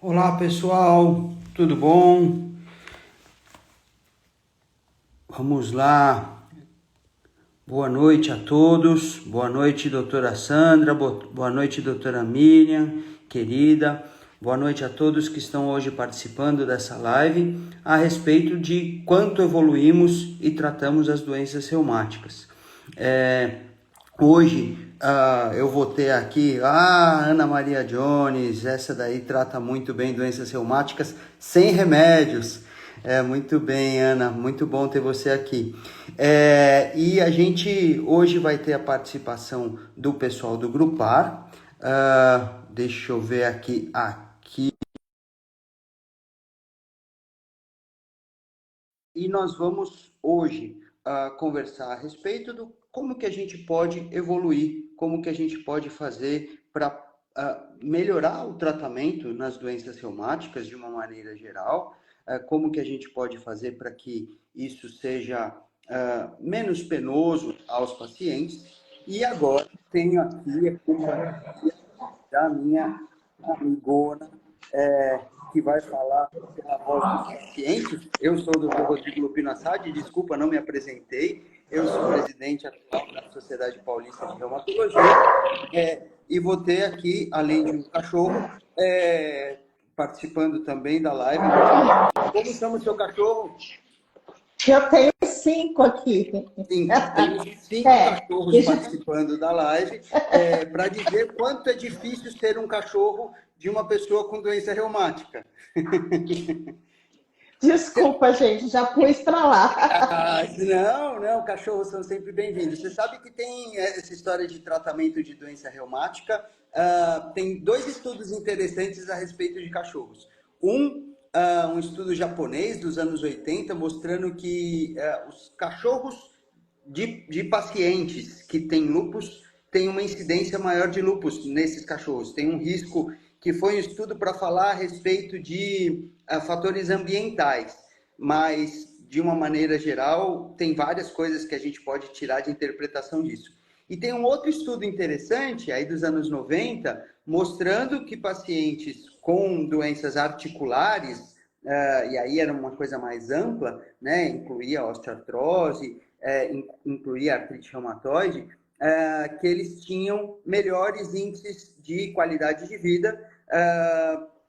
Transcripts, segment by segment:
Olá pessoal, tudo bom? Vamos lá. Boa noite a todos. Boa noite, doutora Sandra. Boa noite, doutora Miriam, querida. Boa noite a todos que estão hoje participando dessa live a respeito de quanto evoluímos e tratamos as doenças reumáticas. Hoje eu vou ter aqui a Ana Maria Jones, essa daí trata muito bem doenças reumáticas sem remédios. Muito bem, Ana, muito bom ter você aqui. E a gente hoje vai ter a participação do pessoal do Grupar. Deixa eu ver aqui. E nós vamos hoje conversar a respeito do como que a gente pode evoluir, como que a gente pode fazer para melhorar o tratamento nas doenças reumáticas de uma maneira geral, como que a gente pode fazer para que isso seja menos penoso aos pacientes. E agora tenho aqui a companhia da minha amigona, que vai falar pela voz dos pacientes. Eu sou o Dr. Rodrigo Lupino Assad, desculpa, não me apresentei. Eu sou presidente atual da Sociedade Paulista de Reumatologia, e vou ter aqui, além de um cachorro, participando também da live. Como chama o seu cachorro? Eu tenho 5 aqui. Temos 5 cachorros participando da live, para dizer quanto é difícil ser um cachorro de uma pessoa com doença reumática. Desculpa, gente, já pus para lá. Não, cachorros são sempre bem-vindos. Você sabe que tem essa história de tratamento de doença reumática, tem 2 estudos interessantes a respeito de cachorros. Um estudo japonês dos anos 80, mostrando que os cachorros de pacientes que têm lúpus têm uma incidência maior de lúpus nesses cachorros. Tem um risco que foi um estudo para falar a respeito de fatores ambientais, mas de uma maneira geral tem várias coisas que a gente pode tirar de interpretação disso. E tem um outro estudo interessante, aí dos anos 90, mostrando que pacientes com doenças articulares, e aí era uma coisa mais ampla, né, incluía osteoartrose, incluía artrite reumatoide, que eles tinham melhores índices de qualidade de vida,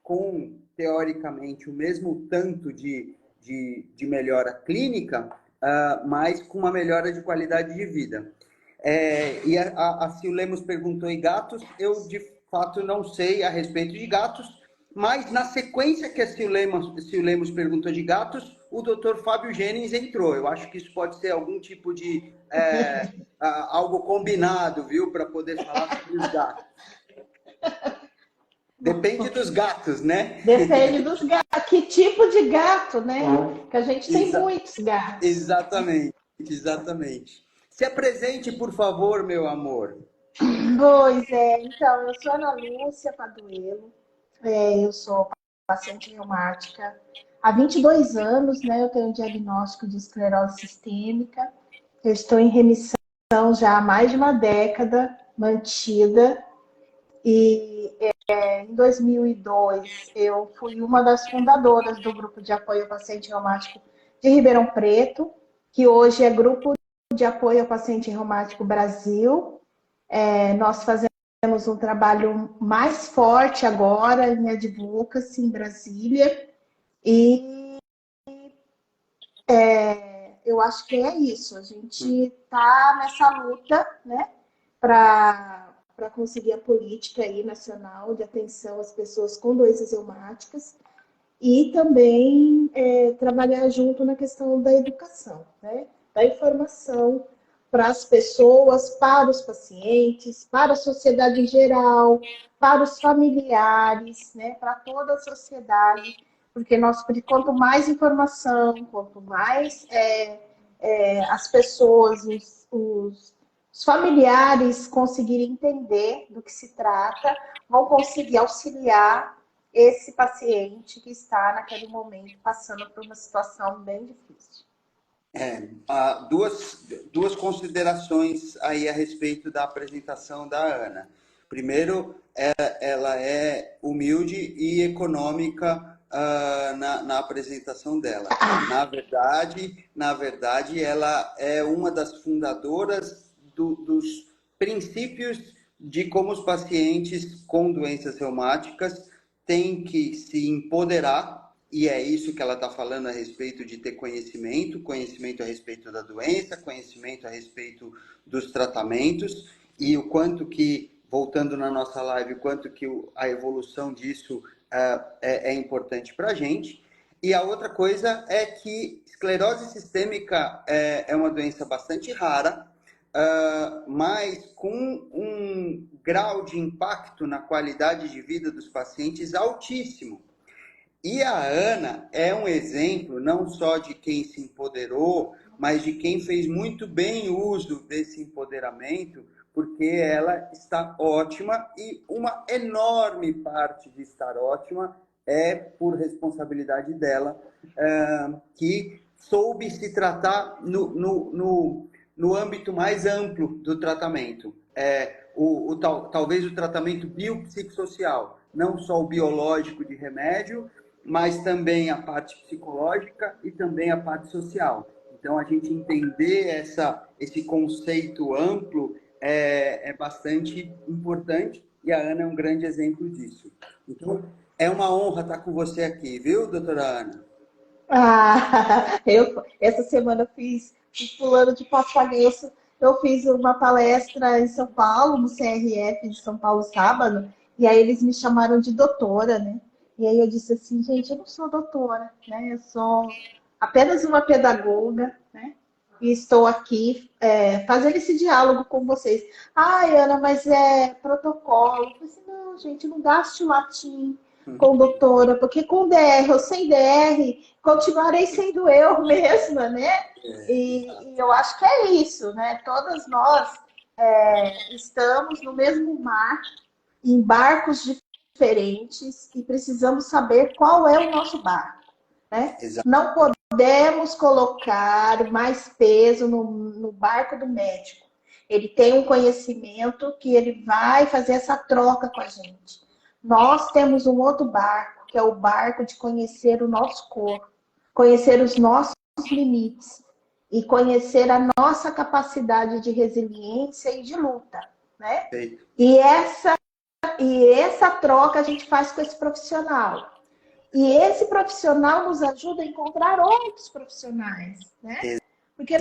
com, teoricamente, o mesmo tanto de melhora clínica, mas com uma melhora de qualidade de vida. E a Sil Lemos perguntou em gatos, eu de fato não sei a respeito de gatos, mas na sequência que a Sil Lemos perguntou de gatos, o Dr. Fábio Jennings entrou. Eu acho que isso pode ser algum tipo de algo combinado, viu, para poder falar sobre os gatos. Depende dos gatos, né? Depende dos gatos. Que tipo de gato, né? Que a gente tem muitos gatos. Exatamente. Se apresente, por favor, meu amor. Pois é, então, eu sou Ana Lúcia Paduello, eu sou paciente reumática há 22 anos, né? Eu tenho um diagnóstico de esclerose sistêmica, eu estou em remissão já há mais de uma década, mantida, e em 2002 eu fui uma das fundadoras do grupo de apoio ao paciente reumático de Ribeirão Preto, que hoje é Grupo de Apoio ao Paciente Reumático Brasil. Nós fazemos um trabalho mais forte agora em advocacy em Brasília, e eu acho que é isso. A gente está nessa luta, né, para conseguir a política aí nacional de atenção às pessoas com doenças reumáticas e também trabalhar junto na questão da educação, né, da informação para as pessoas, para os pacientes, para a sociedade em geral, para os familiares, né, para toda a sociedade, porque quanto mais informação, quanto mais as pessoas, os familiares conseguirem entender do que se trata, vão conseguir auxiliar esse paciente que está naquele momento passando por uma situação bem difícil. Duas considerações aí a respeito da apresentação da Ana. Primeiro, ela é humilde e econômica na apresentação dela. Na verdade, ela é uma das fundadoras dos princípios de como os pacientes com doenças reumáticas têm que se empoderar, e é isso que ela está falando a respeito de ter conhecimento a respeito da doença, conhecimento a respeito dos tratamentos, e o quanto que, voltando na nossa live, o quanto que a evolução disso é importante para a gente. E a outra coisa é que esclerose sistêmica é uma doença bastante rara, mas com um grau de impacto na qualidade de vida dos pacientes altíssimo. E a Ana é um exemplo não só de quem se empoderou, mas de quem fez muito bem uso desse empoderamento, porque ela está ótima e uma enorme parte de estar ótima é por responsabilidade dela, que soube se tratar no âmbito mais amplo do tratamento. Talvez o tratamento biopsicossocial, não só o biológico de remédio, mas também a parte psicológica e também a parte social. Então, a gente entender esse conceito amplo é bastante importante, e a Ana é um grande exemplo disso. Então, é uma honra estar com você aqui, viu, doutora Ana? Essa semana eu fiz pulando de passo cabeça. Eu fiz uma palestra em São Paulo, no CRF de São Paulo, sábado, e aí eles me chamaram de doutora, né? E aí eu disse assim, gente, eu não sou doutora, né? Eu sou apenas uma pedagoga, né? E estou aqui fazendo esse diálogo com vocês. Ai, Ana, mas é protocolo. Eu falei assim, não, gente, não gaste latim com doutora, porque com DR ou sem DR, continuarei sendo eu mesma, né? E eu acho que é isso, né? Todas nós estamos no mesmo mar, em barcos diferentes, e precisamos saber qual é o nosso barco, né? Não podemos colocar mais peso no barco do médico. Ele tem um conhecimento que ele vai fazer essa troca com a gente. Nós temos um outro barco, que é o barco de conhecer o nosso corpo, conhecer os nossos limites e conhecer a nossa capacidade de resiliência e de luta, né? E essa troca a gente faz com esse profissional. E esse profissional nos ajuda a encontrar outros profissionais, né? Porque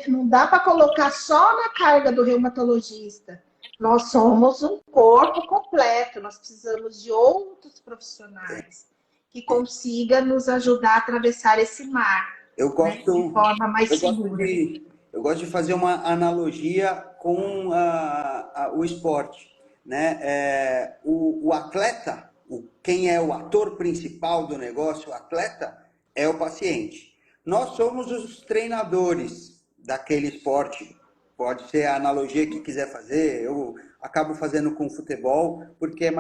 não dá para colocar só na carga do reumatologista. Nós somos um corpo completo, nós precisamos de outros profissionais que consigam nos ajudar a atravessar esse mar, de forma mais segura. Eu gosto de fazer uma analogia com o esporte, né? O atleta, quem é o ator principal do negócio, o atleta, é o paciente. Nós somos os treinadores daquele esporte. Pode ser a analogia que quiser fazer. Eu acabo fazendo com futebol, porque é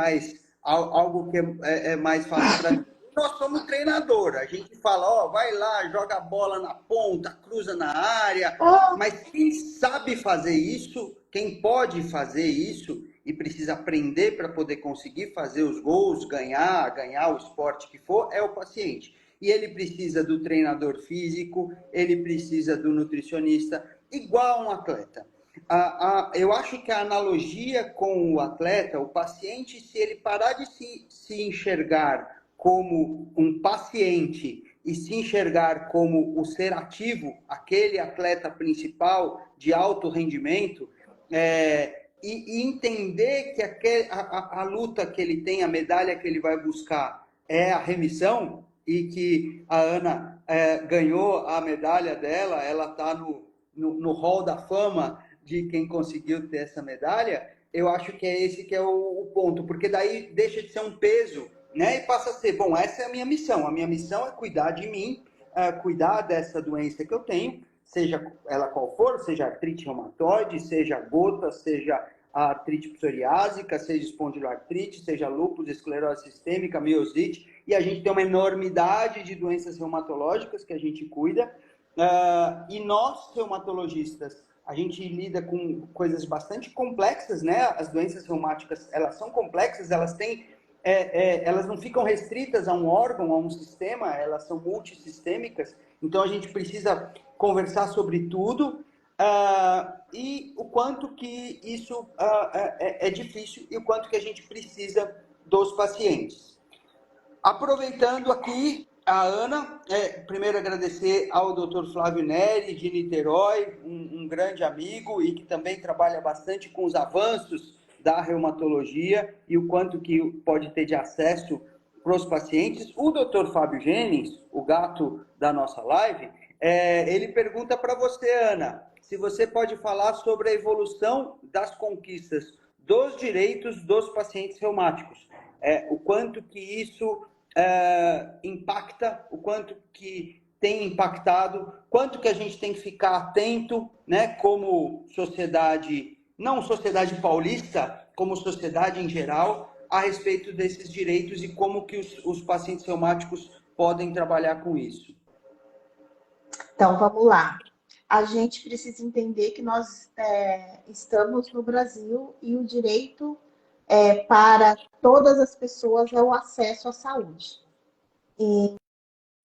algo que é mais fácil para mim. Nós somos treinador. A gente fala, vai lá, joga a bola na ponta, cruza na área. Mas quem sabe fazer isso, quem pode fazer isso e precisa aprender para poder conseguir fazer os gols, ganhar o esporte que for, é o paciente. E ele precisa do treinador físico, ele precisa do nutricionista, igual um atleta. Eu acho que a analogia com o atleta, o paciente, se ele parar de se enxergar como um paciente e se enxergar como o ser ativo, aquele atleta principal de alto rendimento, e entender que a luta que ele tem, a medalha que ele vai buscar é a remissão, e que a Ana ganhou a medalha dela, ela está no hall da fama de quem conseguiu ter essa medalha. Eu acho que é esse que é o ponto, porque daí deixa de ser um peso, né? E passa a ser, bom, essa é a minha missão é cuidar de mim, cuidar dessa doença que eu tenho, seja ela qual for, seja artrite reumatoide, seja gota, seja artrite psoriásica, seja espondiloartrite, seja lúpus, esclerose sistêmica, miosite, e a gente tem uma enormidade de doenças reumatológicas que a gente cuida, e nós, reumatologistas, a gente lida com coisas bastante complexas, né? As doenças reumáticas, elas são complexas, elas têm, elas não ficam restritas a um órgão, a um sistema, elas são multissistêmicas, então a gente precisa conversar sobre tudo, e o quanto que isso é difícil e o quanto que a gente precisa dos pacientes. Aproveitando aqui a Ana, primeiro agradecer ao Dr. Flávio Neri, de Niterói, um grande amigo e que também trabalha bastante com os avanços da reumatologia e o quanto que pode ter de acesso para os pacientes. O Dr. Fábio Jennings, o gato da nossa live, ele pergunta para você, Ana, se você pode falar sobre a evolução das conquistas dos direitos dos pacientes reumáticos. O quanto que isso impacta, o quanto que tem impactado, quanto que a gente tem que ficar atento, né, como sociedade, não sociedade paulista, como sociedade em geral, a respeito desses direitos e como que os pacientes reumáticos podem trabalhar com isso. Então, vamos lá. A gente precisa entender que nós estamos no Brasil e o direito para todas as pessoas é o acesso à saúde. E,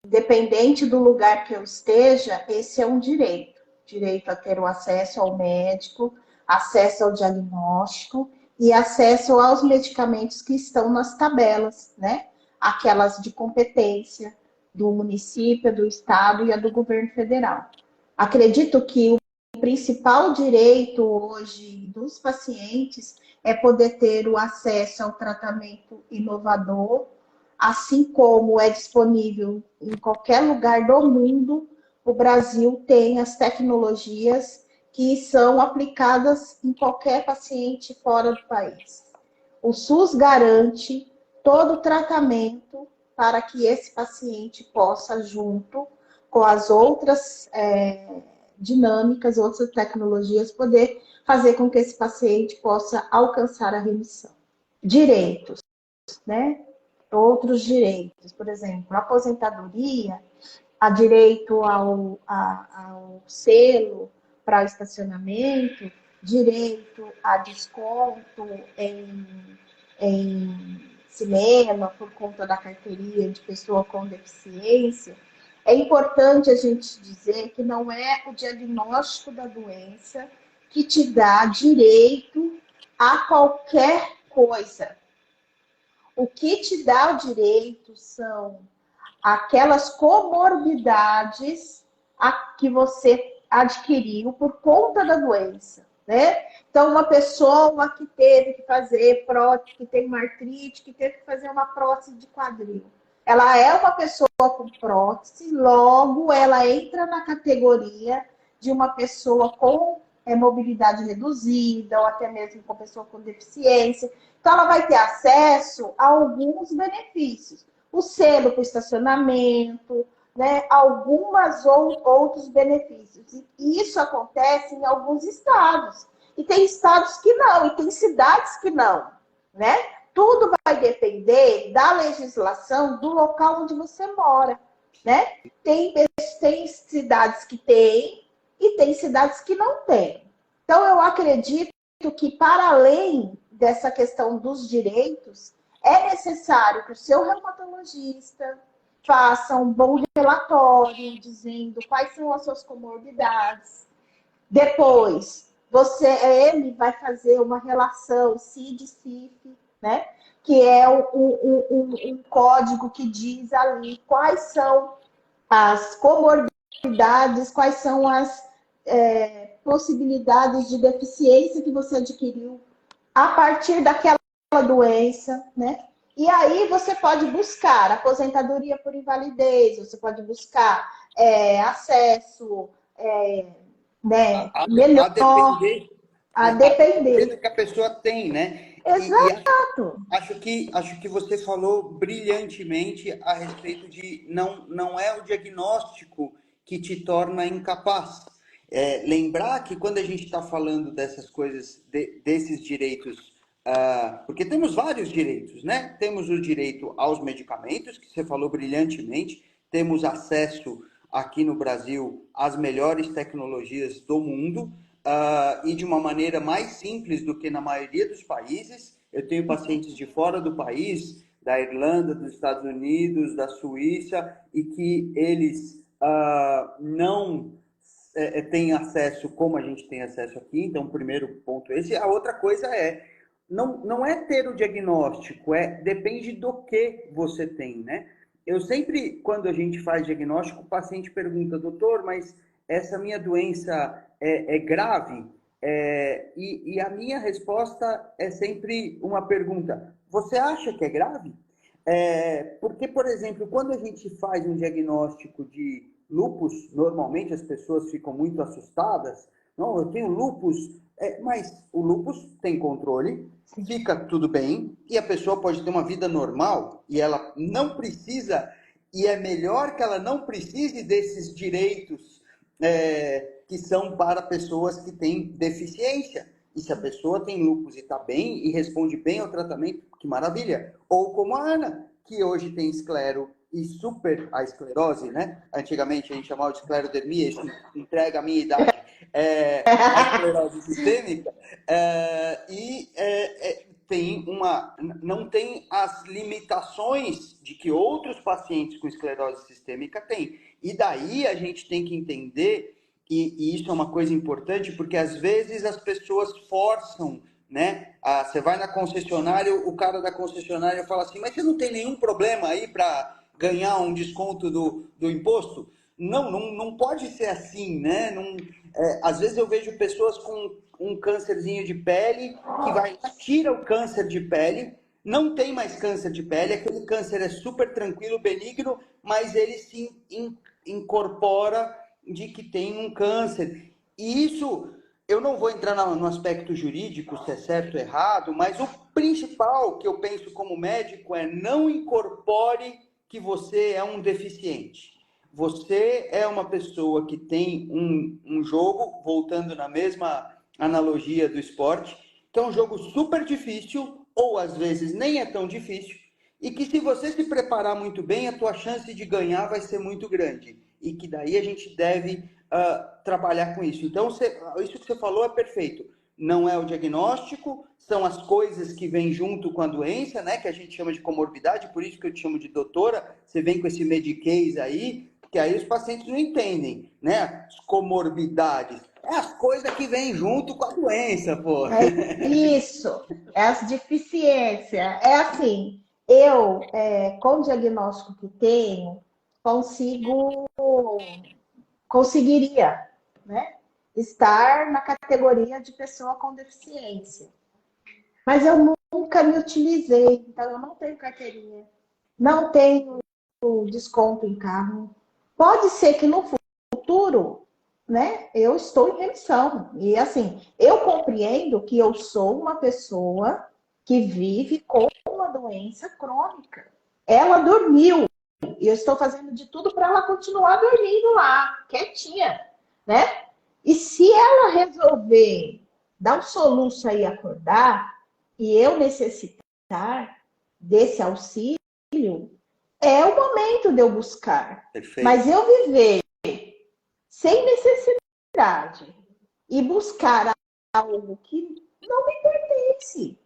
independente do lugar que eu esteja, esse é um direito. Direito a ter o acesso ao médico, acesso ao diagnóstico e acesso aos medicamentos que estão nas tabelas, né? Aquelas de competência do município, do estado e a do governo federal. Acredito que o principal direito hoje dos pacientes é poder ter o acesso ao tratamento inovador, assim como é disponível em qualquer lugar do mundo. O Brasil tem as tecnologias que são aplicadas em qualquer paciente fora do país. O SUS garante todo o tratamento para que esse paciente possa, junto com as outras dinâmicas, outras tecnologias, poder fazer com que esse paciente possa alcançar a remissão. Direitos, né? Outros direitos, por exemplo, a aposentadoria, há direito ao selo para estacionamento, direito a desconto em cinema por conta da carteirinha de pessoa com deficiência. É importante a gente dizer que não é o diagnóstico da doença que te dá direito a qualquer coisa. O que te dá o direito são aquelas comorbidades que você adquiriu por conta da doença, né? Então, uma pessoa que teve que fazer prótese, que tem uma artrite, que teve que fazer uma prótese de quadril, ela é uma pessoa com prótese, logo ela entra na categoria de uma pessoa com mobilidade reduzida, ou até mesmo com pessoa com deficiência. Então, ela vai ter acesso a alguns benefícios. O selo para o estacionamento, né? Alguns outros benefícios. E isso acontece em alguns estados. E tem estados que não, e tem cidades que não, né? Tudo vai depender da legislação do local onde você mora, né? Tem cidades que têm e tem cidades que não têm. Então, eu acredito que, para além dessa questão dos direitos, é necessário que o seu reumatologista faça um bom relatório dizendo quais são as suas comorbidades. Depois, ele vai fazer uma relação CID-CIF, né? Que é um código que diz ali quais são as comorbidades, quais são as possibilidades de deficiência que você adquiriu a partir daquela doença, né? E aí você pode buscar aposentadoria por invalidez, você pode buscar acesso né, melhor a depender do que a pessoa tem, né? Exato. E acho que você falou brilhantemente a respeito de não é o diagnóstico que te torna incapaz. Lembrar que quando a gente está falando dessas coisas, desses direitos, porque temos vários direitos, né? Temos o direito aos medicamentos, que você falou brilhantemente, temos acesso aqui no Brasil às melhores tecnologias do mundo, e de uma maneira mais simples do que na maioria dos países. Eu tenho pacientes de fora do país, da Irlanda, dos Estados Unidos, da Suíça, e que eles não têm acesso como a gente tem acesso aqui. Então, o primeiro ponto é esse. A outra coisa não é ter o diagnóstico, depende do que você tem, né? Eu sempre, quando a gente faz diagnóstico, o paciente pergunta, doutor, mas essa minha doença é grave? E a minha resposta é sempre uma pergunta, você acha que é grave? Porque, por exemplo, quando a gente faz um diagnóstico de lúpus, normalmente as pessoas ficam muito assustadas. Não, eu tenho lúpus, mas o lúpus tem controle, fica tudo bem, e a pessoa pode ter uma vida normal, e ela não precisa, e é melhor que ela não precise desses direitos que são para pessoas que têm deficiência. E se a pessoa tem lúpus e está bem, e responde bem ao tratamento, que maravilha. Ou como a Ana, que hoje tem esclero e a esclerose, né? Antigamente a gente chamava de esclerodermia, isso entrega a minha idade. A esclerose sistêmica, não tem as limitações de que outros pacientes com esclerose sistêmica têm. E daí a gente tem que entender, e isso é uma coisa importante, porque às vezes as pessoas forçam, né? Você vai na concessionária, o cara da concessionária fala assim, mas você não tem nenhum problema aí para ganhar um desconto do imposto? Não pode ser assim, né? Às vezes eu vejo pessoas com um câncerzinho de pele que vai tira o câncer de pele, não tem mais câncer de pele, aquele câncer é super tranquilo, benigno, mas ele se incorpora de que tem um câncer. E isso, eu não vou entrar no aspecto jurídico, se é certo ou errado, mas o principal que eu penso como médico é não incorpore que você é um deficiente. Você é uma pessoa que tem um jogo, voltando na mesma analogia do esporte, que é um jogo super difícil, ou às vezes nem é tão difícil, e que se você se preparar muito bem, a tua chance de ganhar vai ser muito grande. E que daí a gente deve trabalhar com isso. Então, isso que você falou é perfeito. Não é o diagnóstico, são as coisas que vêm junto com a doença, né? Que a gente chama de comorbidade, por isso que eu te chamo de doutora. Você vem com esse Medicaid aí, que aí os pacientes não entendem, né? As comorbidades. É as coisas que vêm junto com a doença, pô. Isso, é as deficiências. É assim, com o diagnóstico que tenho, conseguiria, né, estar na categoria de pessoa com deficiência. Mas eu nunca me utilizei, então eu não tenho carteirinha, não tenho desconto em carro. Pode ser que no futuro, né, eu estou em remissão. E assim, eu compreendo que eu sou uma pessoa que vive com uma doença crônica. Ela dormiu. E eu estou fazendo de tudo para ela continuar dormindo lá, quietinha, né? E se ela resolver dar um soluço aí, acordar, e eu necessitar desse auxílio, é o momento de eu buscar. Perfeito. Mas eu viver sem necessidade e buscar algo que não me pertence.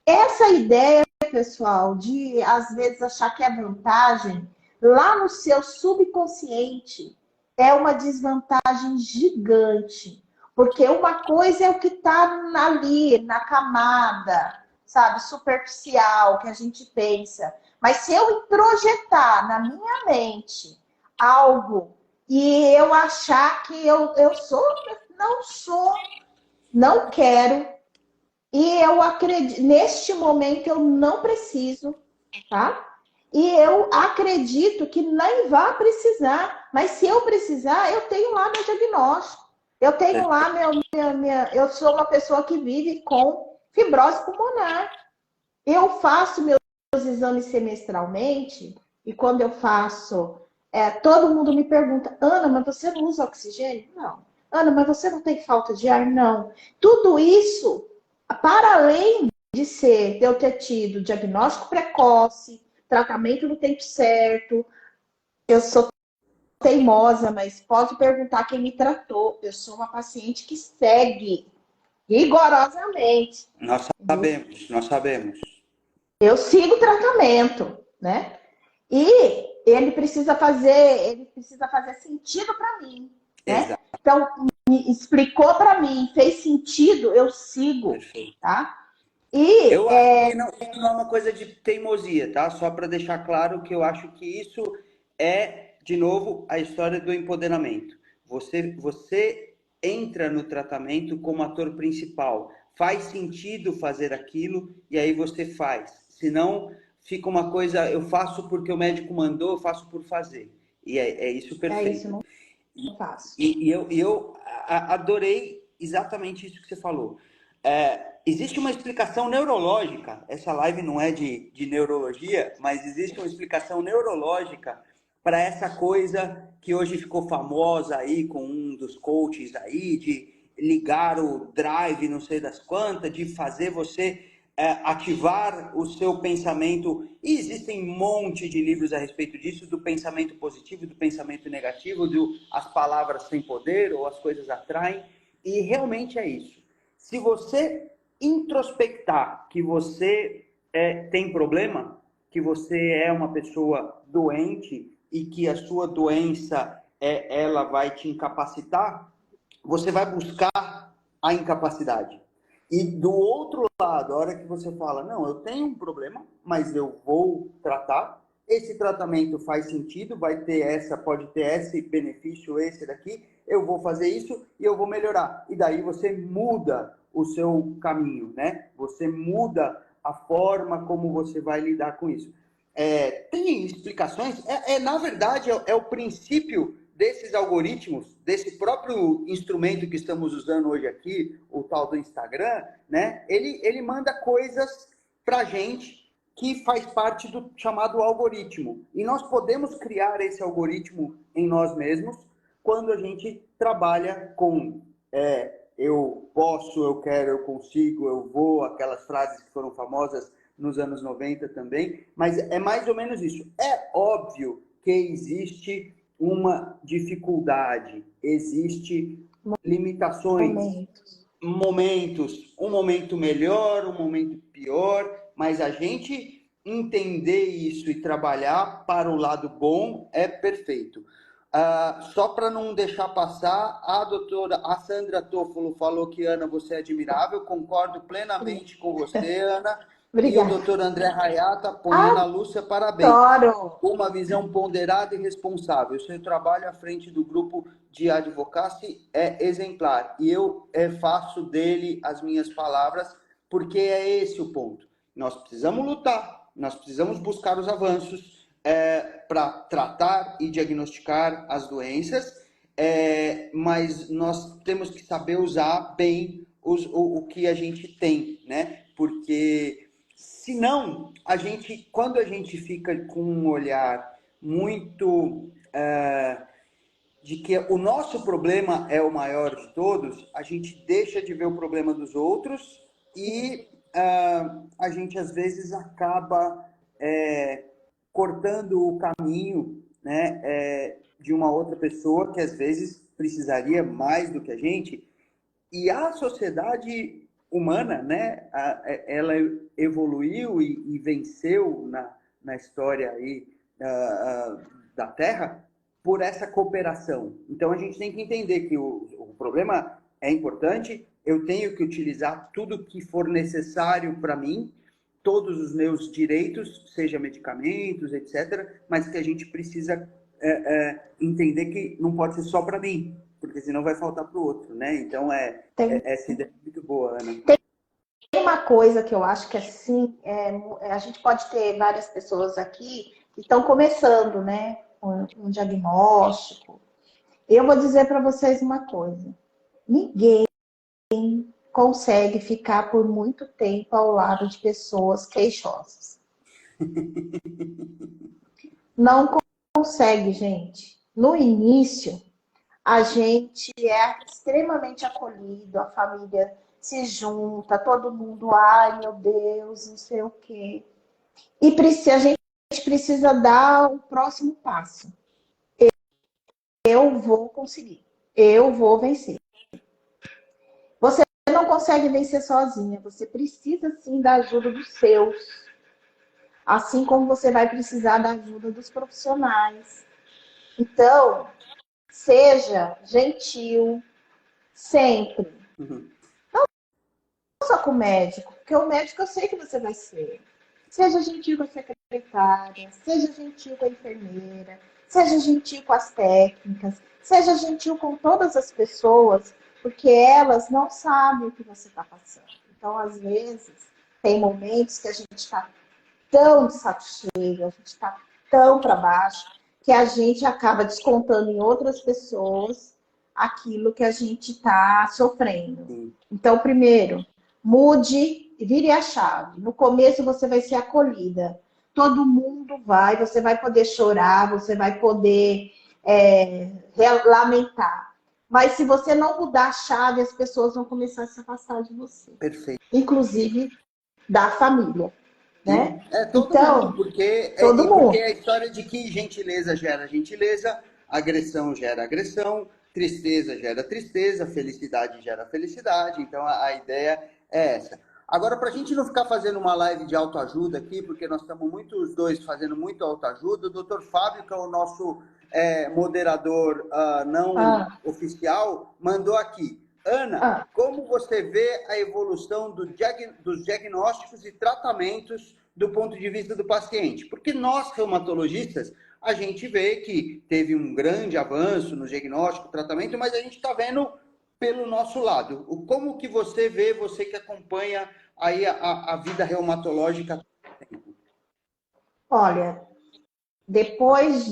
Essa ideia, pessoal, de às vezes achar que é vantagem, lá no seu subconsciente, é uma desvantagem gigante. Porque uma coisa é o que está ali, na camada, sabe, superficial, que a gente pensa. Mas se eu introjetar na minha mente algo e eu achar que eu não sou, não quero, e eu acredito, neste momento eu não preciso, tá? E eu acredito que nem vá precisar, mas se eu precisar, eu tenho lá meu diagnóstico. Eu tenho lá eu sou uma pessoa que vive com fibrose pulmonar. Eu faço meus exames semestralmente, e quando eu faço, todo mundo me pergunta, Ana, mas você não usa oxigênio? Não. Ana, mas você não tem falta de ar? Não. Tudo isso, para além de eu ter tido diagnóstico precoce, tratamento no tempo certo, eu sou teimosa, mas pode perguntar quem me tratou. Eu sou uma paciente que segue rigorosamente. Nós sabemos. Eu sigo o tratamento, né? E ele precisa fazer sentido para mim, né? Exato. Então, me explicou para mim, fez sentido, eu sigo, Perfeito. tá? E Eu acho que não é uma coisa de teimosia, tá? Só para deixar claro que eu acho que isso é, de novo, a história do empoderamento. Você entra no tratamento como ator principal. Faz sentido fazer aquilo e aí você faz. Senão, fica uma coisa, eu faço porque o médico mandou, eu faço por fazer. E é isso isso, perfeito. não faço. E eu adorei exatamente isso que você falou. Existe uma explicação neurológica, essa live não é de neurologia, mas existe uma explicação neurológica para essa coisa que hoje ficou famosa aí com um dos coaches aí, de ligar o drive, não sei das quantas, de fazer você ativar o seu pensamento. E existem um monte de livros a respeito disso, do pensamento positivo, do pensamento negativo, as palavras têm poder ou as coisas atraem. E realmente é isso. Se você introspectar que você tem problema, que você é uma pessoa doente e que a sua doença ela vai te incapacitar, você vai buscar a incapacidade. E do outro lado, a hora que você fala, não, eu tenho um problema, mas eu vou tratar, esse tratamento faz sentido, pode ter esse benefício, esse daqui, eu vou fazer isso e eu vou melhorar. E daí você muda o seu caminho, né? Você muda a forma como você vai lidar com isso. Tem explicações, na verdade, é o princípio desses algoritmos, desse próprio instrumento que estamos usando hoje aqui, o tal do Instagram, né? Ele manda coisas pra gente que faz parte do chamado algoritmo. E nós podemos criar esse algoritmo em nós mesmos quando a gente trabalha com eu posso, eu quero, eu consigo, eu vou, aquelas frases que foram famosas nos anos 90 também, mas é mais ou menos isso. É óbvio que existe uma dificuldade, existe limitações, momentos, um momento melhor, um momento pior, mas a gente entender isso e trabalhar para o lado bom é perfeito. Só para não deixar passar, a Sandra Toffolo falou que, Ana, você é admirável, concordo plenamente com você, Ana. E o Obrigada. doutor André Hayata põe, Ana Lúcia, parabéns. Adoro. Uma visão ponderada e responsável. Seu trabalho à frente do grupo de advocacy é exemplar. E eu faço dele as minhas palavras, porque é esse o ponto. Nós precisamos lutar, nós precisamos buscar os avanços para tratar e diagnosticar as doenças, mas nós temos que saber usar bem o que a gente tem, né? Porque senão, quando a gente fica com um olhar muito de que o nosso problema é o maior de todos, a gente deixa de ver o problema dos outros e a gente às vezes acaba cortando o caminho, né, de uma outra pessoa que às vezes precisaria mais do que a gente. E a sociedade humana, né, ela evoluiu e venceu na história aí da Terra por essa cooperação. Então a gente tem que entender que o problema é importante, eu tenho que utilizar tudo que for necessário para mim, todos os meus direitos, seja medicamentos, etc., mas que a gente precisa entender que não pode ser só para mim, porque senão vai faltar para o outro, né? Então essa ideia é muito boa, Ana. Tem uma coisa que eu acho que assim, a gente pode ter várias pessoas aqui que estão começando, né, um diagnóstico. Eu vou dizer para vocês uma coisa: ninguém consegue ficar por muito tempo ao lado de pessoas queixosas. Não consegue, gente. No início, a gente é extremamente acolhido, a família se junta, todo mundo, ai meu Deus, não sei o quê. E a gente precisa dar o próximo passo. eu vou conseguir, eu vou vencer. Você não consegue vencer sozinha, você precisa sim da ajuda dos seus, assim como você vai precisar da ajuda dos profissionais. Então, seja gentil sempre. Uhum. Não só com o médico, porque o médico eu sei que você vai ser. Seja gentil com a secretária, seja gentil com a enfermeira, seja gentil com as técnicas, seja gentil com todas as pessoas, porque elas não sabem o que você está passando. Então, às vezes, tem momentos que a gente está tão de saco cheio, a gente está tão para baixo, que a gente acaba descontando em outras pessoas aquilo que a gente está sofrendo. Sim. Então, primeiro, mude e vire a chave. No começo você vai ser acolhida. Todo mundo vai, você vai poder chorar, você vai poder lamentar. Mas se você não mudar a chave, as pessoas vão começar a se afastar de você. Perfeito. Inclusive da família. Sim. Né? Todo mundo, Então, porque todo porque mundo. é a história de que gentileza gera gentileza, agressão gera agressão, tristeza gera tristeza, felicidade gera felicidade. Então a ideia é essa. Agora, para a gente não ficar fazendo uma live de autoajuda aqui, porque nós estamos os dois fazendo muito autoajuda, o Dr. Fábio, que é o nosso moderador não Ah, oficial, mandou aqui. Ana, ah. como você vê a evolução dos diagnósticos e tratamentos do ponto de vista do paciente? Porque nós, reumatologistas, a gente vê que teve um grande avanço no diagnóstico, tratamento, mas a gente está vendo pelo nosso lado. Como que você vê, você que acompanha aí a vida reumatológica? Olha, depois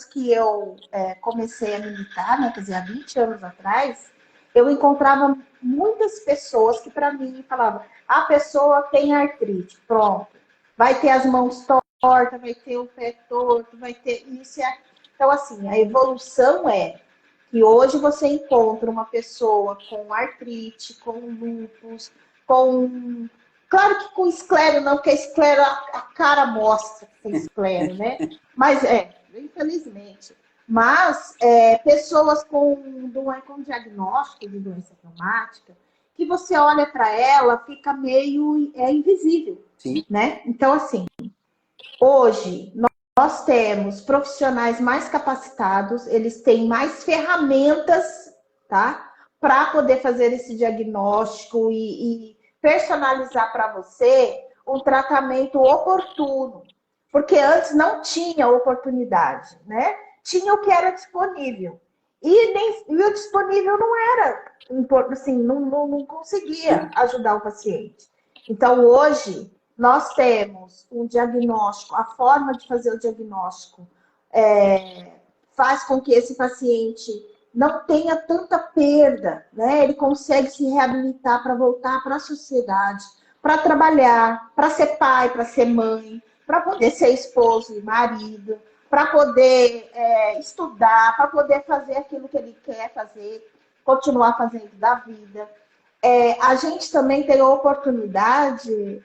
que eu comecei a militar, né, quer dizer, há 20 anos atrás, eu encontrava muitas pessoas que para mim falavam, a pessoa tem artrite, pronto, vai ter as mãos tortas, vai ter o pé torto, vai ter isso e aquilo. Então, assim, a evolução é que hoje você encontra uma pessoa com artrite, com lúpus, com... Claro que com esclero não, porque a esclero a cara mostra que tem esclero, né? Mas infelizmente. Mas pessoas com diagnóstico de doença reumática, que você olha para ela, fica meio invisível, Sim. né? Então, assim, hoje nós temos profissionais mais capacitados, eles têm mais ferramentas, tá? Para poder fazer esse diagnóstico e personalizar para você um tratamento oportuno. Porque antes não tinha oportunidade, né? Tinha o que era disponível. E o disponível não era, assim, não conseguia ajudar o paciente. Então, hoje, nós temos um diagnóstico, a forma de fazer o diagnóstico faz com que esse paciente não tenha tanta perda, né? Ele consegue se reabilitar para voltar para a sociedade, para trabalhar, para ser pai, para ser mãe, para poder ser esposo e marido, para poder estudar, para poder fazer aquilo que ele quer fazer, continuar fazendo da vida. A gente também tem a oportunidade,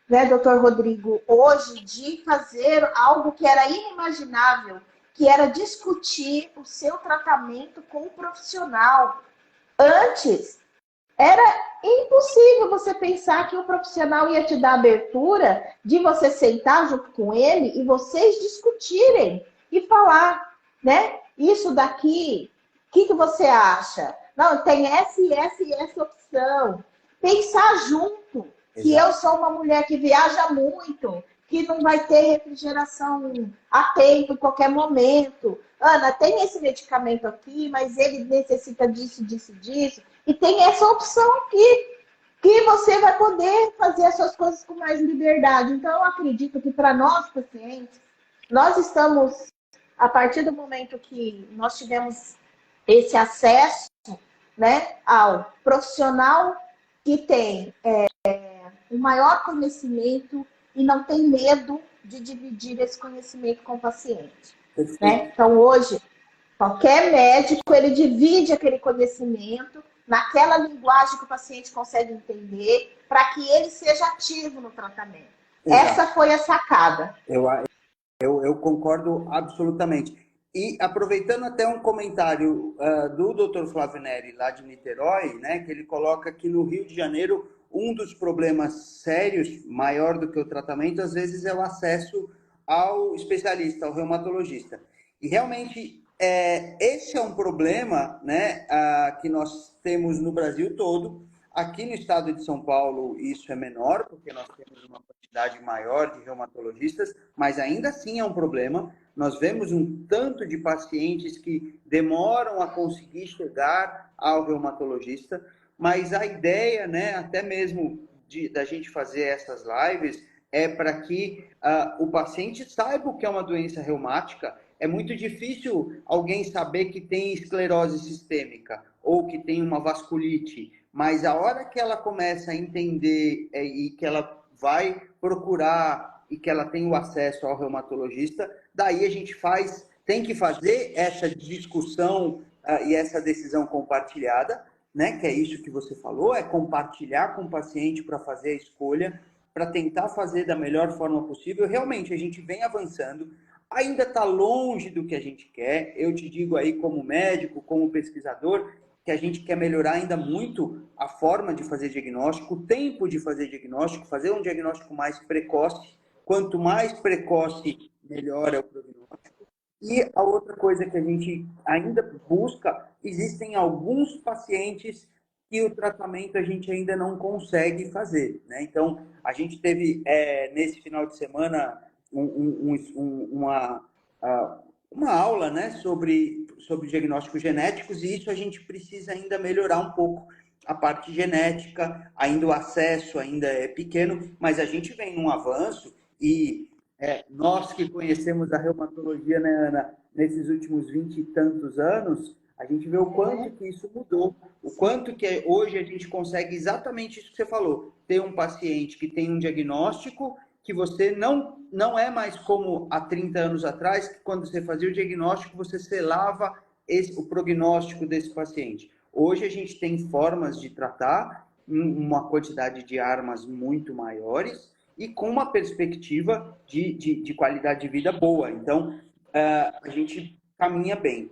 né, doutor Rodrigo, hoje de fazer algo que era inimaginável, que era discutir o seu tratamento com o profissional. Antes, era impossível você pensar que o profissional ia te dar abertura de você sentar junto com ele e vocês discutirem e falar, né? Isso daqui, o que você acha? Não, tem essa e essa e essa opção. Pensar junto, que Exato. eu sou uma mulher que viaja muito, que não vai ter refrigeração a tempo em qualquer momento. Ana, tem esse medicamento aqui, mas ele necessita disso, disso, disso. E tem essa opção aqui, que você vai poder fazer as suas coisas com mais liberdade. Então, eu acredito que para nós, pacientes, nós estamos, a partir do momento que nós tivemos esse acesso, né, ao profissional que tem o maior conhecimento e não tem medo de dividir esse conhecimento com o paciente. Perfeito. Né? Então, hoje, qualquer médico, ele divide aquele conhecimento naquela linguagem que o paciente consegue entender para que ele seja ativo no tratamento. Exato. Essa foi a sacada. Eu concordo absolutamente. E aproveitando até um comentário do Dr. Flávio Neri, lá de Niterói, né, que ele coloca que no Rio de Janeiro um dos problemas sérios, maior do que o tratamento, às vezes é o acesso ao especialista, ao reumatologista. E realmente esse é um problema, né, que nós temos no Brasil todo. Aqui no estado de São Paulo isso é menor, porque nós temos uma quantidade maior de reumatologistas, mas ainda assim é um problema. Nós vemos um tanto de pacientes que demoram a conseguir chegar ao reumatologista, mas a ideia, né, até mesmo da gente fazer essas lives, é para que o paciente saiba o que é uma doença reumática. É muito difícil alguém saber que tem esclerose sistêmica ou que tem uma vasculite, mas a hora que ela começa a entender e que ela vai procurar e que ela tem o acesso ao reumatologista, daí a gente tem que fazer essa discussão e essa decisão compartilhada, né? Que é isso que você falou, é compartilhar com o paciente para fazer a escolha, para tentar fazer da melhor forma possível. Realmente, a gente vem avançando, ainda está longe do que a gente quer. Eu te digo aí, como médico, como pesquisador, que a gente quer melhorar ainda muito a forma de fazer diagnóstico, o tempo de fazer diagnóstico, fazer um diagnóstico mais precoce. Quanto mais precoce, melhor é o prognóstico. E a outra coisa que a gente ainda busca, existem alguns pacientes que o tratamento a gente ainda não consegue fazer, né? Então, a gente teve nesse final de semana uma aula, né, sobre diagnósticos genéticos, e isso a gente precisa ainda melhorar um pouco a parte genética, ainda o acesso ainda é pequeno, mas a gente vem num avanço e nós que conhecemos a reumatologia, né, Ana, nesses últimos 20 e tantos anos, a gente vê o quanto que isso mudou, o quanto que hoje a gente consegue exatamente isso que você falou, ter um paciente que tem um diagnóstico que você não é mais como há 30 anos atrás, que quando você fazia o diagnóstico, você selava o prognóstico desse paciente. Hoje a gente tem formas de tratar uma quantidade de armas muito maiores e com uma perspectiva de qualidade de vida boa. Então, a gente caminha bem.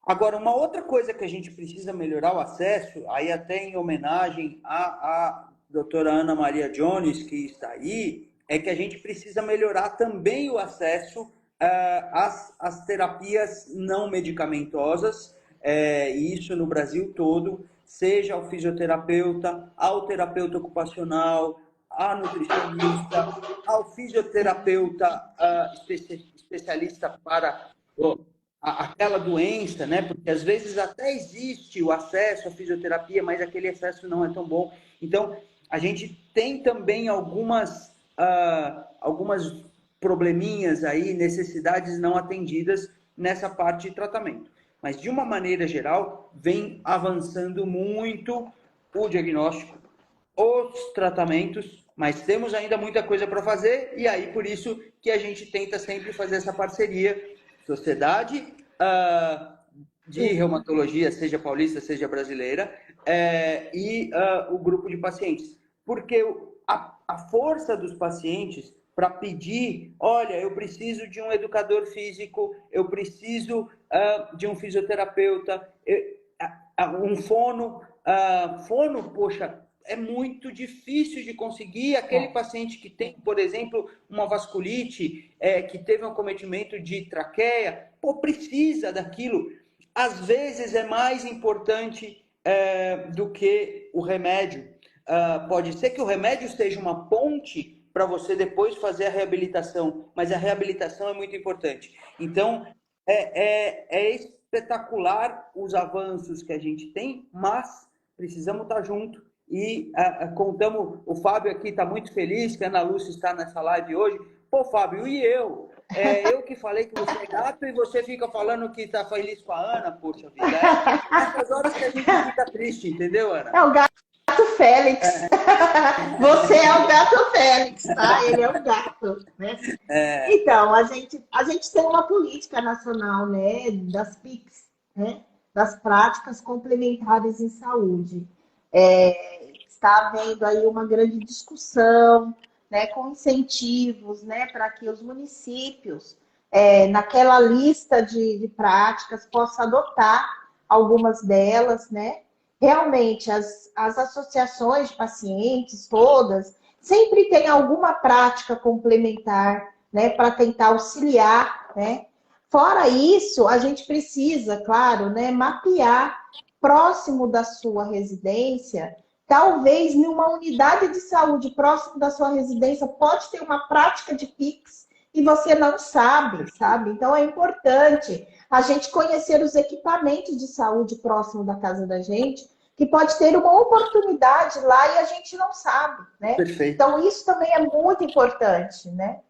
Agora, uma outra coisa que a gente precisa melhorar o acesso, aí até em homenagem à doutora Ana Maria Jones, que está aí, é que a gente precisa melhorar também o acesso às terapias não medicamentosas, isso no Brasil todo, seja ao fisioterapeuta, ao terapeuta ocupacional, à nutricionista, ao fisioterapeuta especialista para aquela doença, né? Porque às vezes até existe o acesso à fisioterapia, mas aquele acesso não é tão bom. Então, a gente tem também algumas probleminhas aí, necessidades não atendidas nessa parte de tratamento. Mas, de uma maneira geral, vem avançando muito o diagnóstico, os tratamentos, mas temos ainda muita coisa para fazer, e aí por isso que a gente tenta sempre fazer essa parceria, sociedade de reumatologia, seja paulista, seja brasileira, e o grupo de pacientes. Porque a força dos pacientes para pedir, olha, eu preciso de um educador físico, eu preciso de um fisioterapeuta, um fono. Fono, poxa, é muito difícil de conseguir. Aquele paciente que tem, por exemplo, uma vasculite, que teve um acometimento de traqueia, precisa daquilo. Às vezes é mais importante do que o remédio. Pode ser que o remédio seja uma ponte para você depois fazer a reabilitação, mas a reabilitação é muito importante. Então, é espetacular os avanços que a gente tem, mas precisamos estar junto e contamos. O Fábio aqui está muito feliz que a Ana Lúcia está nessa live hoje. Pô, Fábio, e eu? Eu que falei que você é gato e você fica falando que está feliz com a Ana, poxa vida. Nessas horas que a gente fica triste, entendeu, Ana? É o gato Félix. Você é o gato Félix, tá? Ele é o gato, né? Então, a gente tem uma política nacional, né, das PICs, né, das práticas complementares em saúde. Está havendo aí uma grande discussão, né, com incentivos, né, para que os municípios naquela lista de práticas, possa adotar algumas delas, né? Realmente, as associações de pacientes, todas, sempre tem alguma prática complementar, né, para tentar auxiliar, né? Fora isso, a gente precisa, claro, né, mapear próximo da sua residência, talvez numa unidade de saúde próximo da sua residência, pode ter uma prática de Pix e você não sabe, sabe? Então é importante a gente conhecer os equipamentos de saúde próximo da casa da gente, que pode ter uma oportunidade lá e a gente não sabe, né? Perfeito. Então isso também é muito importante, né?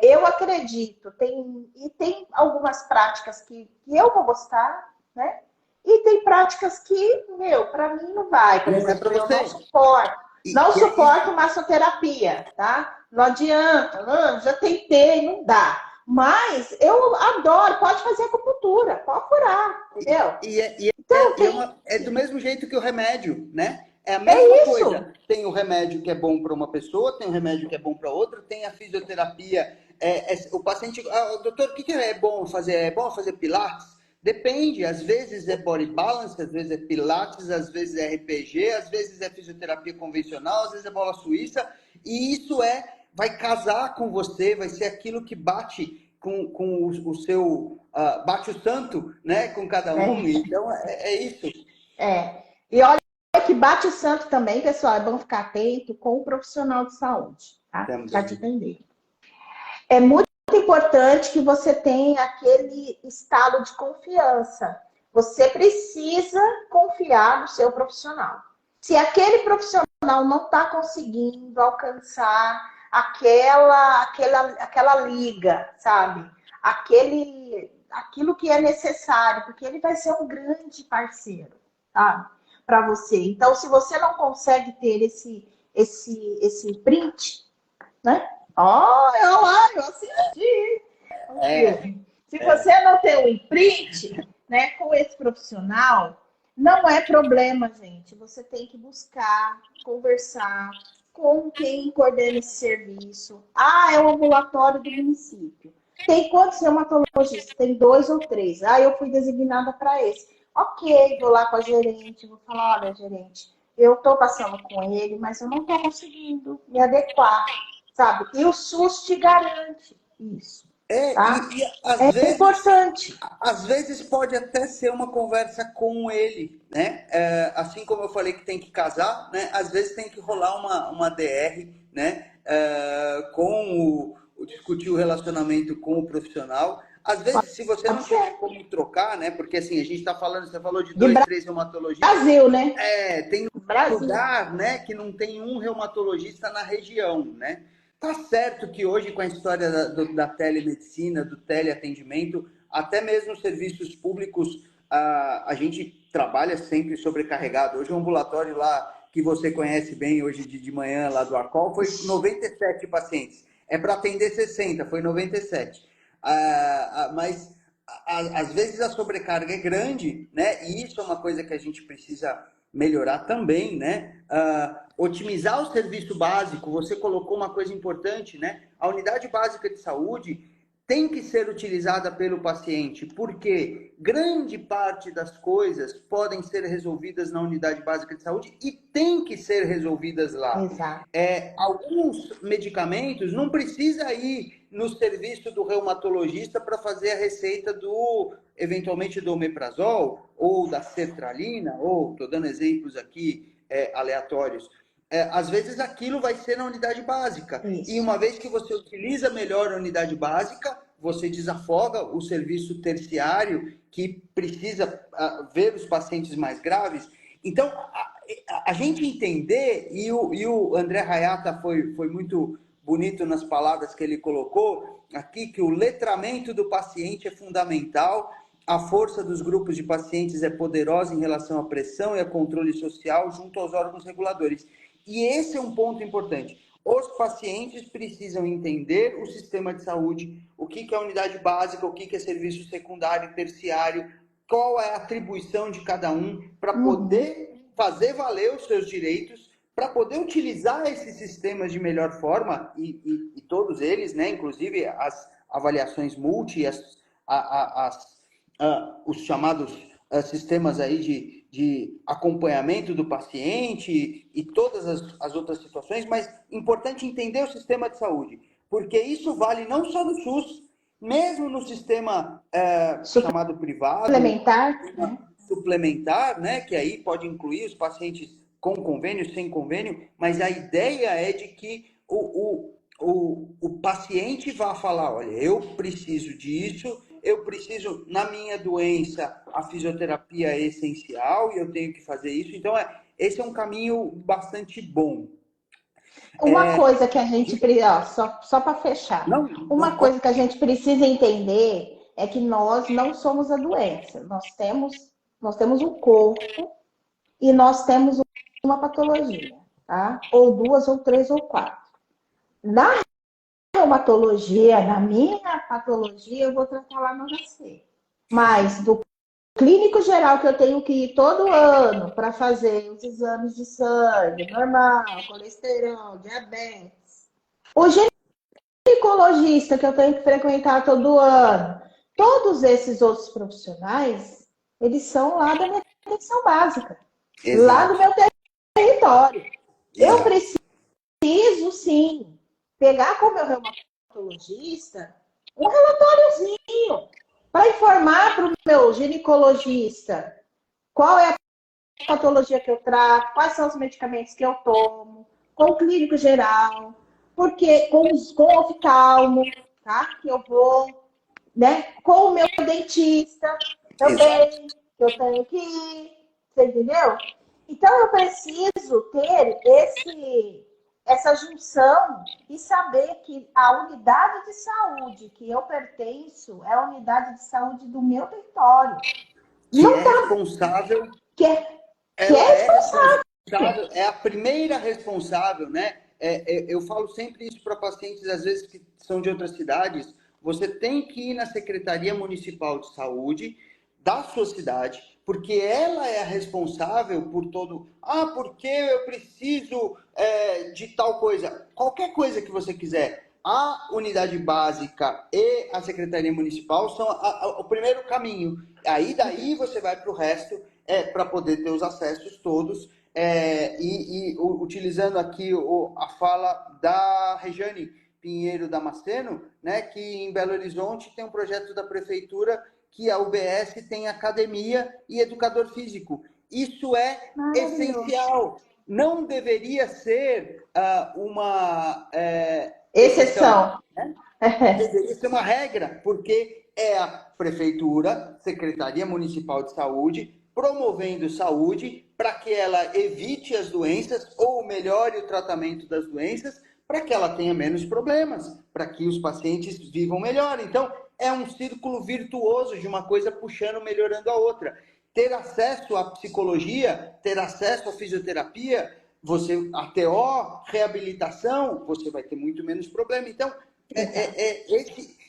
Eu acredito, tem algumas práticas que eu vou gostar, né? E tem práticas que, para mim não vai. Por Não é para exemplo, eu você. não suporto. Não E é suporto isso. massoterapia, tá? Não adianta, já tentei, não dá. Mas eu adoro, pode fazer acupuntura, pode curar, entendeu? Então, É do mesmo jeito que o remédio, né? É a é mesma isso. coisa. Tem o remédio que é bom para uma pessoa, tem o remédio que é bom para outra, tem a fisioterapia. O paciente, doutor, o que é bom fazer? É bom fazer pilates? Depende. Às vezes é body balance, às vezes é pilates, às vezes é RPG, às vezes é fisioterapia convencional, às vezes é bola suíça. E isso vai casar com você, vai ser aquilo que bate com o seu bate o santo, né, com cada um. Então é isso. E olha que bate o santo também, pessoal, é bom ficar atento com o profissional de saúde, tá? Para te Também. entender. É muito importante que você tenha aquele estado de confiança. Você precisa confiar no seu profissional. Se aquele profissional não está conseguindo alcançar aquela liga, sabe? Aquilo que é necessário, porque ele vai ser um grande parceiro, tá? Para você. Então, se você não consegue ter esse print, né? Eu assisti. Se você não tem o imprint, né, com esse profissional, não é problema, gente. Você tem que buscar, conversar com quem coordena esse serviço. É o ambulatório do município. Tem quantos reumatologistas? Tem 2 ou 3. Eu fui designada para esse. Ok, vou lá com a gerente, vou falar, olha, gerente, eu estou passando com ele, mas eu não estou conseguindo me adequar, sabe? E o SUS te garante isso, tá? E É importante. às vezes pode até ser uma conversa com ele, né? Assim como eu falei que tem que casar, né? Às vezes tem que rolar uma DR, né? Discutir o relacionamento com o profissional. Às vezes, se você não tiver como trocar, né? Porque assim, você falou de 2, 3 reumatologistas. Brasil, né? Tem um lugar, né, que não tem um reumatologista na região, né? Tá certo que hoje, com a história da telemedicina, do teleatendimento, até mesmo os serviços públicos, a gente trabalha sempre sobrecarregado. Hoje o ambulatório lá, que você conhece bem, hoje de manhã, lá do Arcol, foi 97 pacientes. É para atender 60, foi 97. Mas, às vezes, a sobrecarga é grande, né? E isso é uma coisa que a gente precisa melhorar também, né? Otimizar o serviço básico. Você colocou uma coisa importante, né? A unidade básica de saúde tem que ser utilizada pelo paciente, porque grande parte das coisas podem ser resolvidas na unidade básica de saúde e tem que ser resolvidas lá. Exato. Alguns medicamentos não precisa ir no serviço do reumatologista para fazer a receita eventualmente do omeprazol ou da sertralina, ou estou dando exemplos aqui aleatórios. Às vezes aquilo vai ser na unidade básica. Isso. E uma vez que você utiliza melhor a unidade básica, você desafoga o serviço terciário que precisa ver os pacientes mais graves. Então, a gente entender, e o André Hayata foi muito bonito nas palavras que ele colocou aqui, que o letramento do paciente é fundamental, a força dos grupos de pacientes é poderosa em relação à pressão e a controle social junto aos órgãos reguladores. E esse é um ponto importante. Os pacientes precisam entender o sistema de saúde, o que é unidade básica, o que é serviço secundário, terciário, qual é a atribuição de cada um, para poder fazer valer os seus direitos, para poder utilizar esses sistemas de melhor forma, e todos eles, né, inclusive avaliações multi, os chamados sistemas aí de acompanhamento do paciente e todas as outras situações, mas importante entender o sistema de saúde, porque isso vale não só no SUS, mesmo no sistema chamado privado, suplementar, né? suplementar, né, que aí pode incluir os pacientes com convênio, sem convênio, mas a ideia é de que o paciente vá falar, olha, eu preciso disso, eu preciso, na minha doença, a fisioterapia é essencial e eu tenho que fazer isso. Então, esse é um caminho bastante bom. Uma coisa que a gente precisa, só para fechar, Não, uma não, coisa que a gente precisa entender é que nós não somos a doença. Nós temos um corpo e nós temos uma patologia, tá? Ou duas, ou três, ou quatro. Na reumatologia, na minha patologia, eu vou tratar lá no HC. Mas do clínico geral que eu tenho que ir todo ano para fazer os exames de sangue, normal, colesterol, diabetes. O ginecologista que eu tenho que frequentar todo ano. Todos esses outros profissionais, eles são lá da minha atenção básica, lá do meu território. Eu Exato. preciso, sim, pegar com o meu reumatologista um relatóriozinho para informar para o meu ginecologista qual é a patologia que eu trato, quais são os medicamentos que eu tomo, com o clínico geral, porque com o oftalmo, tá? Que eu vou, né? Com o meu dentista também, que eu tenho que ir, você entendeu? Então eu preciso ter essa junção e saber que a unidade de saúde que eu pertenço é a unidade de saúde do meu território. Que Não é tá, responsável, que é ela é responsável. responsável, é a primeira responsável, né? Eu falo sempre isso para pacientes, às vezes, que são de outras cidades. Você tem que ir na Secretaria Municipal de Saúde da sua cidade, porque ela é a responsável por todo. Ah, porque eu preciso de tal coisa. Qualquer coisa que você quiser. A unidade básica e a Secretaria Municipal são o primeiro caminho. Aí daí você vai para o resto para poder ter os acessos todos. Utilizando aqui a fala da Rejane Pinheiro Damasceno, né, que em Belo Horizonte tem um projeto da prefeitura que a UBS tem academia e educador físico. Isso é essencial. Não deveria ser uma exceção. Exceção. Né? Deveria ser uma regra, porque é a prefeitura, Secretaria Municipal de Saúde, promovendo saúde para que ela evite as doenças ou melhore o tratamento das doenças, para que ela tenha menos problemas, para que os pacientes vivam melhor. Então, é um círculo virtuoso de uma coisa puxando, melhorando a outra. Ter acesso à psicologia, ter acesso à fisioterapia, você, a TO, reabilitação, você vai ter muito menos problema. Então,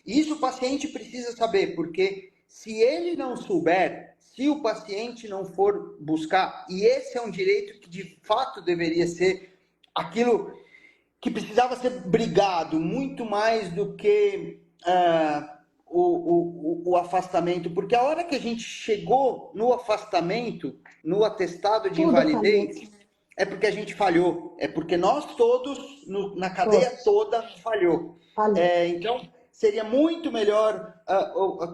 isso o paciente precisa saber, porque se ele não souber, se o paciente não for buscar, e esse é um direito que de fato deveria ser aquilo que precisava ser brigado muito mais do que o afastamento, porque a hora que a gente chegou no afastamento, no atestado de Tudo falhou. invalidez, é porque a gente falhou, é porque nós todos, na cadeia toda, falhou. Então, seria muito melhor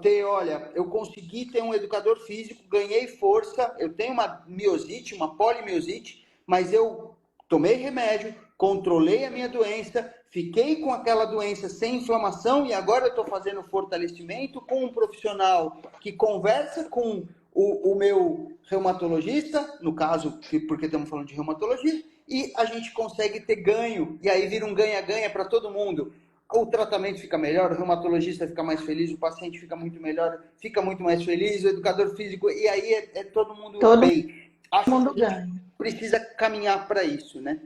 ter, olha, eu consegui ter um educador físico, ganhei força, eu tenho uma miosite, uma polimiosite, mas eu tomei remédio, controlei a minha doença, fiquei com aquela doença sem inflamação e agora eu estou fazendo fortalecimento com um profissional que conversa com o meu reumatologista, no caso, porque estamos falando de reumatologia, e a gente consegue ter ganho, e aí vira um ganha-ganha para todo mundo. O tratamento fica melhor, o reumatologista fica mais feliz, o paciente fica muito melhor, fica muito mais feliz, o educador físico, e aí é todo mundo bem. Acho que a gente precisa caminhar para isso, né?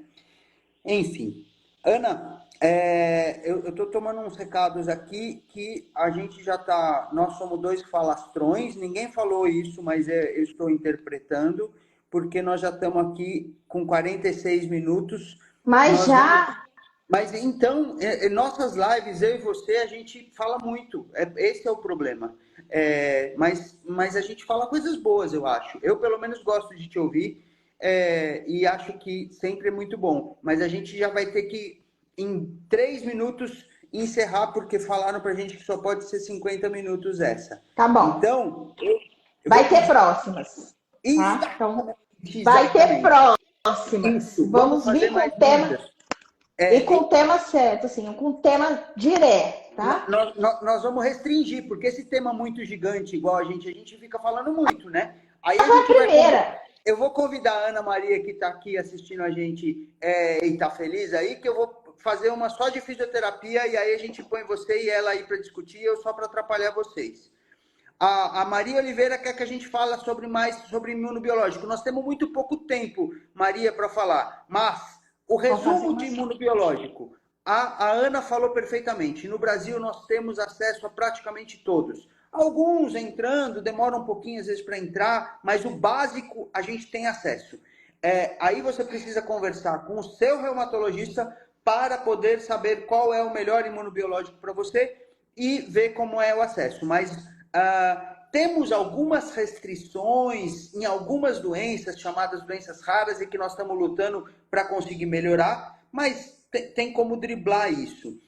Enfim. Ana, eu estou tomando uns recados aqui que a gente já está... Nós somos dois falastrões, ninguém falou isso, mas eu estou interpretando, porque nós já estamos aqui com 46 minutos. Mas já Mas então, em nossas lives, eu e você, a gente fala muito. Esse é o problema. Mas a gente fala coisas boas, eu acho. Eu, pelo menos, gosto de te ouvir e acho que sempre é muito bom. Mas a gente já vai ter que, em 3 minutos, encerrar, porque falaram pra gente que só pode ser 50 minutos essa. Tá bom. Então, eu vou Vai ter pedir... próximas, tá? Então, vai ter Exatamente. próximas. Isso. Vamos Vamos fazer vir com mais o tema muitas. e com o tema certo, assim, com o tema direto, tá? Nós vamos restringir, porque esse tema muito gigante, igual a gente fica falando muito, né? Aí a Essa foi a gente vai primeira. Eu vou convidar a Ana Maria, que está aqui assistindo a gente e está feliz aí, que eu vou fazer uma só de fisioterapia e aí a gente põe você e ela aí para discutir, eu só para atrapalhar vocês. A Maria Oliveira quer que a gente fale mais sobre imunobiológico. Nós temos muito pouco tempo, Maria, para falar, mas o resumo de imunobiológico, a Ana falou perfeitamente. No Brasil, nós temos acesso a praticamente todos. Alguns entrando, demoram um pouquinho às vezes para entrar, mas o básico a gente tem acesso. Aí você precisa conversar com o seu reumatologista para poder saber qual é o melhor imunobiológico para você e ver como é o acesso. Mas temos algumas restrições em algumas doenças, chamadas doenças raras, e que nós estamos lutando para conseguir melhorar, mas tem como driblar isso.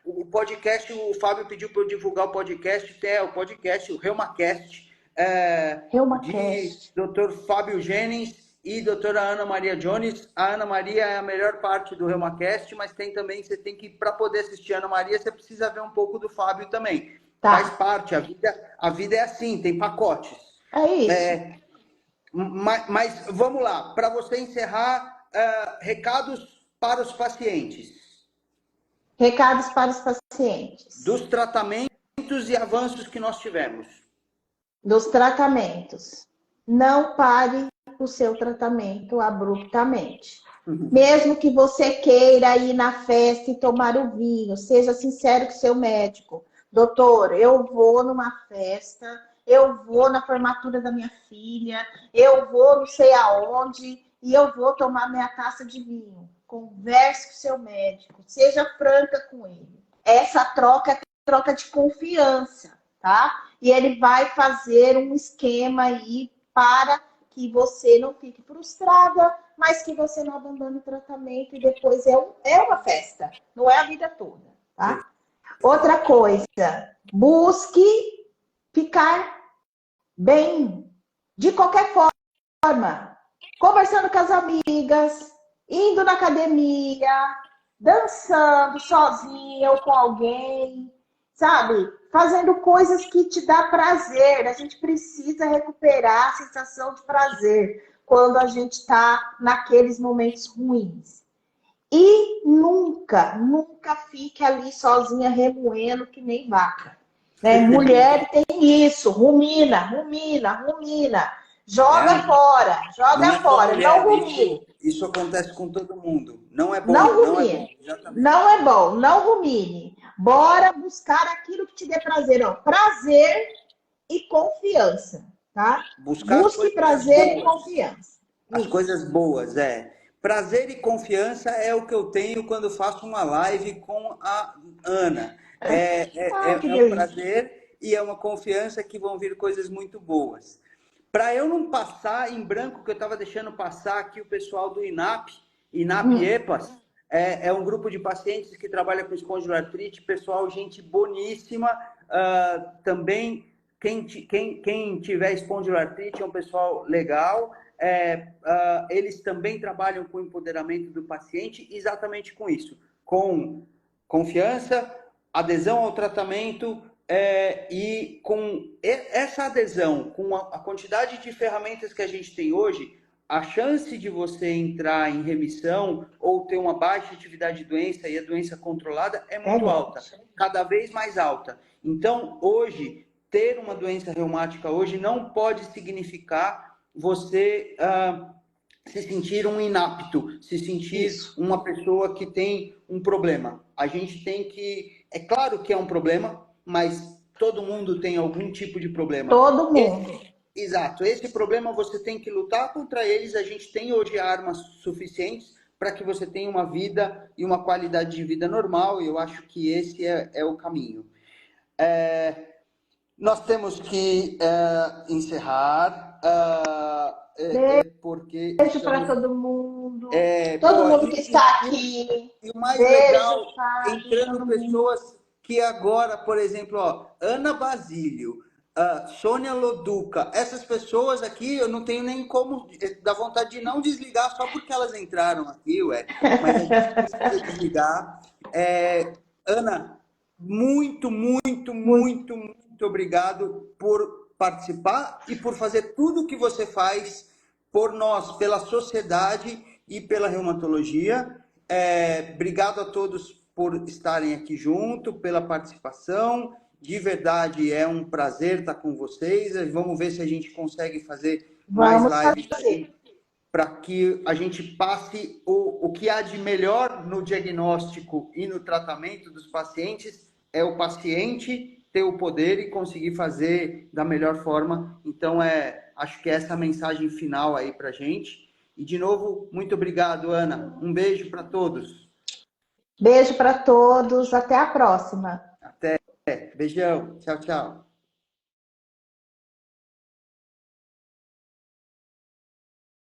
O podcast, o Fábio pediu para eu divulgar o podcast, o podcast, o ReumaCast, de Dr. Fábio Jennings e doutora Ana Maria Jones. A Ana Maria é a melhor parte do ReumaCast, mas tem também, você tem que, para poder assistir a Ana Maria, você precisa ver um pouco do Fábio também. Tá. Faz parte, a vida é assim, tem pacotes. É isso. Mas vamos lá, para você encerrar, recados para os pacientes. Recados para os pacientes. Dos tratamentos e avanços que nós tivemos. Dos tratamentos. Não pare o seu tratamento abruptamente. Mesmo que você queira ir na festa e tomar o vinho, seja sincero com seu médico. Doutor, eu vou numa festa, eu vou na formatura da minha filha, eu vou não sei aonde e eu vou tomar minha taça de vinho. Converse com seu médico, seja franca com ele. Essa troca é troca de confiança, tá? E ele vai fazer um esquema aí para que você não fique frustrada, mas que você não abandone o tratamento e depois é uma festa, não é a vida toda, tá? Outra coisa, busque ficar bem, de qualquer forma, conversando com as amigas, indo na academia, dançando sozinha ou com alguém, sabe? Fazendo coisas que te dá prazer. A gente precisa recuperar a sensação de prazer quando a gente está naqueles momentos ruins. E nunca, nunca fique ali sozinha remoendo que nem vaca. Né? Mulher tem isso, rumina. Joga fora, não rumine. Isso acontece com todo mundo. Não é bom. Não é bom, não rumine. Bora buscar aquilo que te dê prazer. Ó. Prazer e confiança, tá? Busque prazer e confiança. As coisas boas, Prazer e confiança é o que eu tenho quando faço uma live com a Ana. É um prazer e é uma confiança que vão vir coisas muito boas. Para eu não passar em branco, que eu estava deixando passar aqui o pessoal do INAP-EPAS, é um grupo de pacientes que trabalha com espondiloartrite, pessoal, gente boníssima. Também, quem tiver espondiloartrite é um pessoal legal. Eles também trabalham com o empoderamento do paciente, exatamente com isso, com confiança, adesão ao tratamento, e com essa adesão, com a quantidade de ferramentas que a gente tem hoje, a chance de você entrar em remissão ou ter uma baixa atividade de doença e a doença controlada é muito alta, cada vez mais alta. Então, hoje, ter uma doença reumática hoje não pode significar você se sentir um inapto, se sentir uma pessoa que tem um problema. A gente tem que... É claro que é um problema, mas todo mundo tem algum tipo de problema. Todo mundo. Exato. Esse problema você tem que lutar contra eles. A gente tem hoje armas suficientes para que você tenha uma vida e uma qualidade de vida normal. E eu acho que esse é o caminho. Nós temos que encerrar, porque Beijo para estamos... todo mundo. Todo Pô, mundo que está aqui. e o mais Beijo, legal, Fábio, entrando todo mundo. pessoas que agora, por exemplo, ó, Ana Basílio, Sônia Loduca, essas pessoas aqui eu não tenho nem como, dá vontade de não desligar só porque elas entraram aqui, ué, mas a gente precisa desligar. Ana, muito obrigado por participar e por fazer tudo o que você faz por nós, pela sociedade e pela reumatologia. Obrigado a todos por estarem aqui junto, pela participação. De verdade, é um prazer estar com vocês. Vamos ver se a gente consegue fazer mais Vamos lives fazer. para que a gente passe o que há de melhor no diagnóstico e no tratamento dos pacientes é o paciente ter o poder e conseguir fazer da melhor forma. Então, acho que essa é a mensagem final aí para a gente. E, de novo, muito obrigado, Ana. Um beijo para todos. Beijo para todos. Até a próxima. Até. Beijão. Tchau, tchau.